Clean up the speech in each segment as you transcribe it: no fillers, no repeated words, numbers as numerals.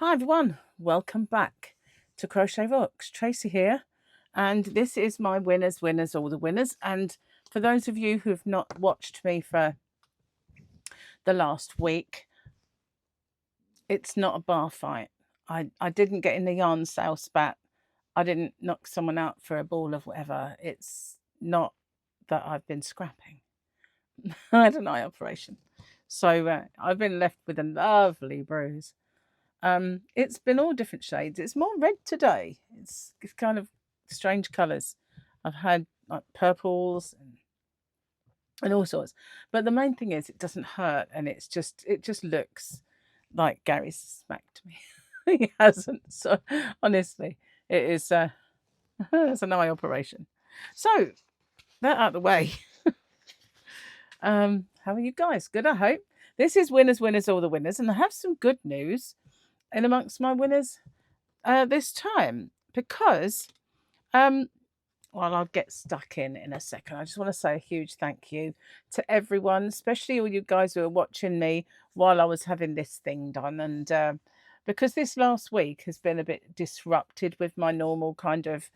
Hi everyone, welcome back to Crochet Rocks. Tracy here, and this is my winners, all the winners. And for those of you who have not watched me for the last week, it's not a bar fight. I didn't get in the yarn sale spat. I didn't knock someone out for a ball of whatever. It's not that I've been scrapping. I had an eye operation. So I've been left with a lovely bruise. It's been all different shades. It's more red today. It's kind of strange colours. I've had like purples and all sorts. But the main thing is it doesn't hurt, and it just looks like Gary's smacked me. He hasn't. So honestly, it is it's an eye operation. So that out of the way. How are you guys? Good, I hope. This is winners, all the winners, and I have some good news in amongst my winners this time, because well, I'll get stuck in a second. I just want to say a huge thank you to everyone, especially all you guys who are watching me while I was having this thing done. And because this last week has been a bit disrupted with my normal kind of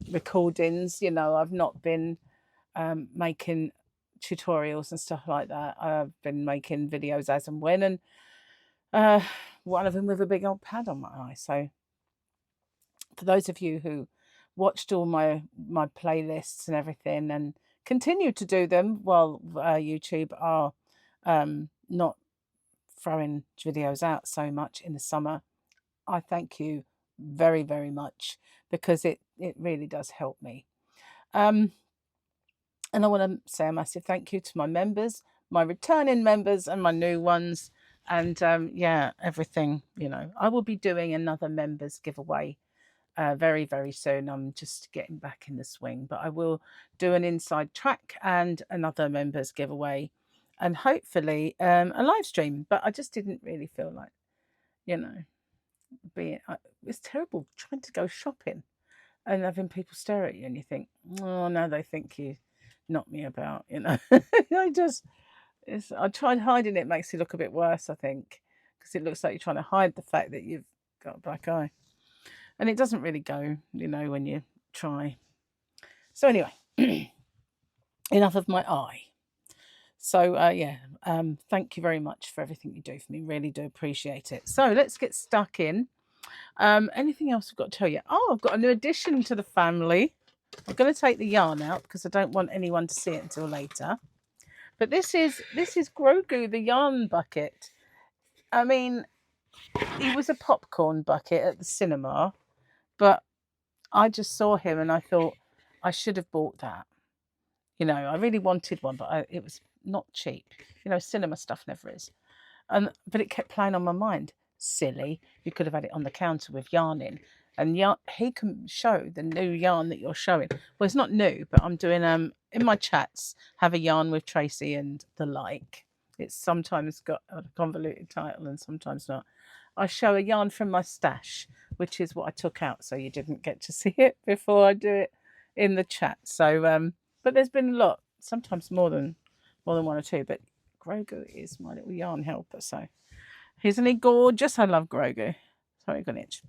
recordings, you know, I've not been making tutorials and stuff like that. I've been making videos as and when, and one of them with a big old pad on my eye. So for those of you who watched all my playlists and everything and continue to do them while YouTube are not throwing videos out so much in the summer, I thank you very, very much, because it really does help me. And I want to say a massive thank you to my members, my returning members and my new ones. And yeah, everything, you know, I will be doing another members giveaway very, very soon. I'm just getting back in the swing, but I will do an inside track and another members giveaway, and hopefully a live stream. But I just didn't really feel like, you know, it's terrible trying to go shopping and having people stare at you and you think, oh no, they think you knocked me about, you know. I tried hiding it, makes it look a bit worse, I think, because it looks like you're trying to hide the fact that you've got a black eye. And it doesn't really go, you know, when you try. So anyway, enough of my eye. So yeah, thank you very much for everything you do for me. Really do appreciate it. So let's get stuck in. Anything else I've got to tell you? Oh, I've got a new addition to the family. I'm going to take the yarn out because I don't want anyone to see it until later. But this is Grogu, the yarn bucket. I mean, he was a popcorn bucket at the cinema, but I just saw him and I thought I should have bought that. You know, I really wanted one, but it was not cheap. You know, cinema stuff never is. But it kept playing on my mind. Silly. You could have had it on the counter with yarn in. And he can show the new yarn that you're showing. Well, it's not new, but I'm doing in my chats, have a yarn with Tracy and the like. It's sometimes got a convoluted title and sometimes not. I show a yarn from my stash, which is what I took out, so you didn't get to see it before I do it in the chat. So but there's been a lot, sometimes more than one or two, but Grogu is my little yarn helper. So isn't he gorgeous? I love Grogu. Sorry, I got an itch.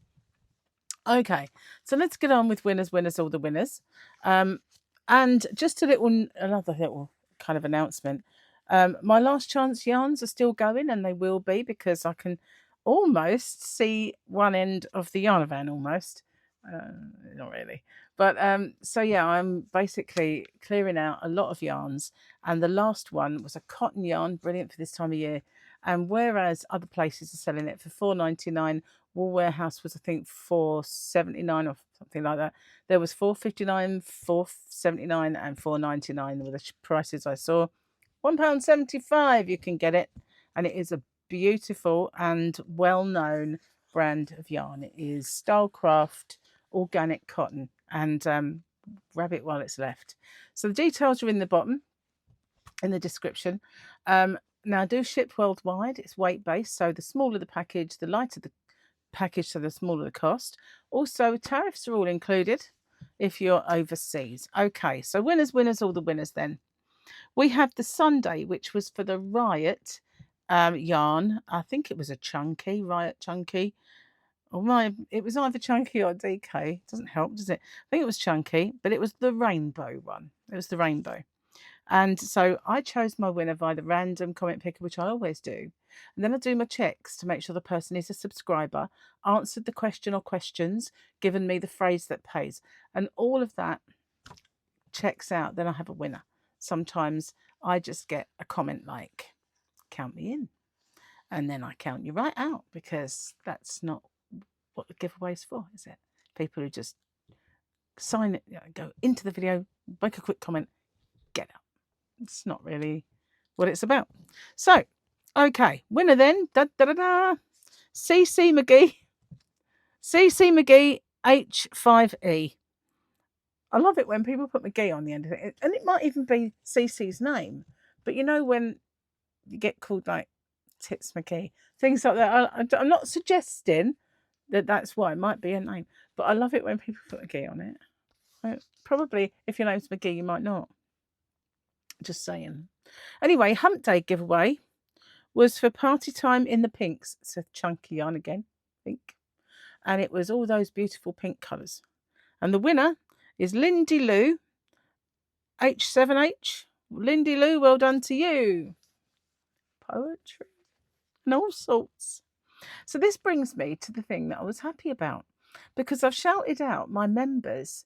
Okay, so let's get on with winners, all the winners. And just another little kind of announcement. My last chance yarns are still going, and they will be, because I can almost see one end of the yarn van, almost. Not really. But so yeah, I'm basically clearing out a lot of yarns, and the last one was a cotton yarn, brilliant for this time of year. And whereas other places are selling it for $4.99, Wool Warehouse was, I think, $4.79 or something like that. There was $4.59, $4.79, and $4.99 were the prices I saw. £1.75 you can get it, and it is a beautiful and well-known brand of yarn. It is Stylecraft organic cotton, and grab it while it's left. So the details are in the bottom, in the description. Now, I do ship worldwide. It's weight-based, so the smaller the package, the lighter the package, so the smaller the cost. Also, tariffs are all included if you're overseas. Okay, so winners, all the winners then. We have the Sunday, which was for the Riot yarn. I think it was a chunky, Riot chunky. It was either chunky or DK. Doesn't help, does it? I think it was chunky, but it was the rainbow one. It was the rainbow. And so I chose my winner via the random comment picker, which I always do. And then I do my checks to make sure the person is a subscriber, answered the question or questions, given me the phrase that pays. And all of that checks out. Then I have a winner. Sometimes I just get a comment like, count me in. And then I count you right out, because that's not what the giveaway's for, is it? People who just sign it, go into the video, make a quick comment, get out. It's not really what it's about. So, okay, winner then. CC McGee. CC McGee H5E. I love it when people put McGee on the end of it. And it might even be CC's name. But you know when you get called like Tits McGee, things like that. I'm not suggesting that that's why. It might be a name. But I love it when people put McGee on it. Probably if your name's McGee, you might not. Just saying. Anyway, Hump Day giveaway was for Party Time in the Pinks. It's a chunky yarn again, pink. And it was all those beautiful pink colours. And the winner is Lindy Lou, H7H. Lindy Lou, well done to you. Poetry and all sorts. So this brings me to the thing that I was happy about, because I've shouted out my members'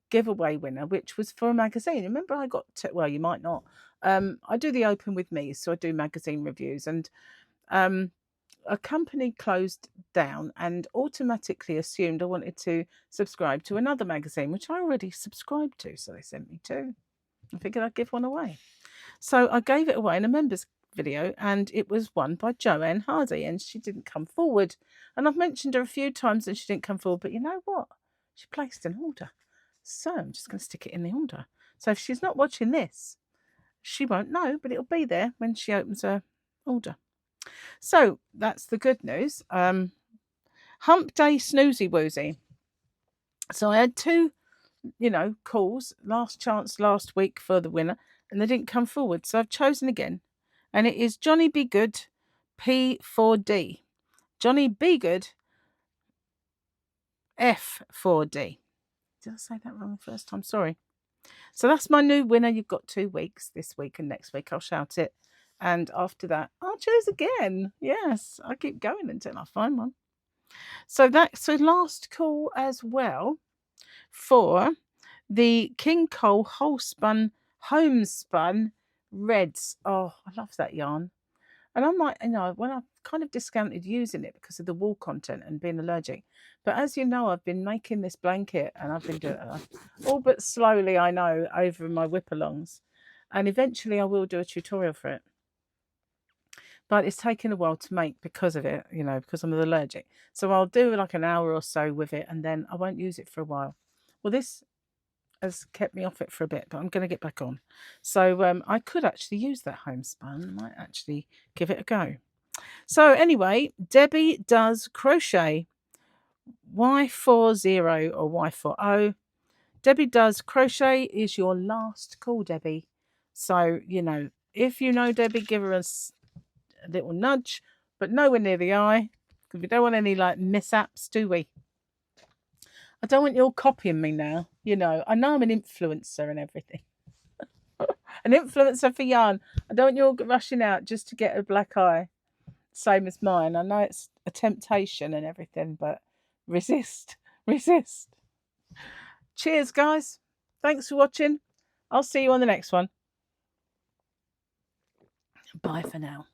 giveaway winner, which was for a magazine. Remember, I got well, you might not. I do the Open with Me, so I do magazine reviews, and a company closed down and automatically assumed I wanted to subscribe to another magazine, which I already subscribed to, so they sent me two. I figured I'd give one away. So I gave it away in a members video, and it was won by Joanne Hardy, and she didn't come forward. And I've mentioned her a few times and she didn't come forward, but you know what? She placed an order. So I'm just going to stick it in the order. So if she's not watching this, she won't know, but it'll be there when she opens her order. So that's the good news. Hump Day Snoozy Woozy. So I had two, calls, last chance last week for the winner, and they didn't come forward. So I've chosen again, and it is Johnny Be Good P4D. Johnny Be Good F4D. Did I say that wrong the first time? Sorry. So that's my new winner. You've got 2 weeks, this week and next week. I'll shout it. And after that, I'll choose again. Yes, I keep going until I find one. So that's the last call as well for the King Cole Homespun Reds. Oh, I love that yarn. And I might, when I've kind of discounted using it because of the wool content and being allergic. But as you know, I've been making this blanket, and I've been doing it all but slowly, I know, over my whip-alongs. And eventually I will do a tutorial for it. But it's taken a while to make because of it, because I'm allergic. So I'll do like an hour or so with it, and then I won't use it for a while. Well, this has kept me off it for a bit, but I'm going to get back on. So I could actually use that homespun. I might actually give it a go. So anyway, Debbie does crochet Y40 or Y40. Debbie does crochet is your last call, Debbie. So, if you know Debbie, give her a little nudge, but nowhere near the eye, because we don't want any mishaps, do we? I don't want you all copying me now. I know I'm an influencer and everything. An influencer for yarn. I don't want you all rushing out just to get a black eye. Same as mine. I know it's a temptation and everything, but resist. Cheers, guys. Thanks for watching. I'll see you on the next one. Bye for now.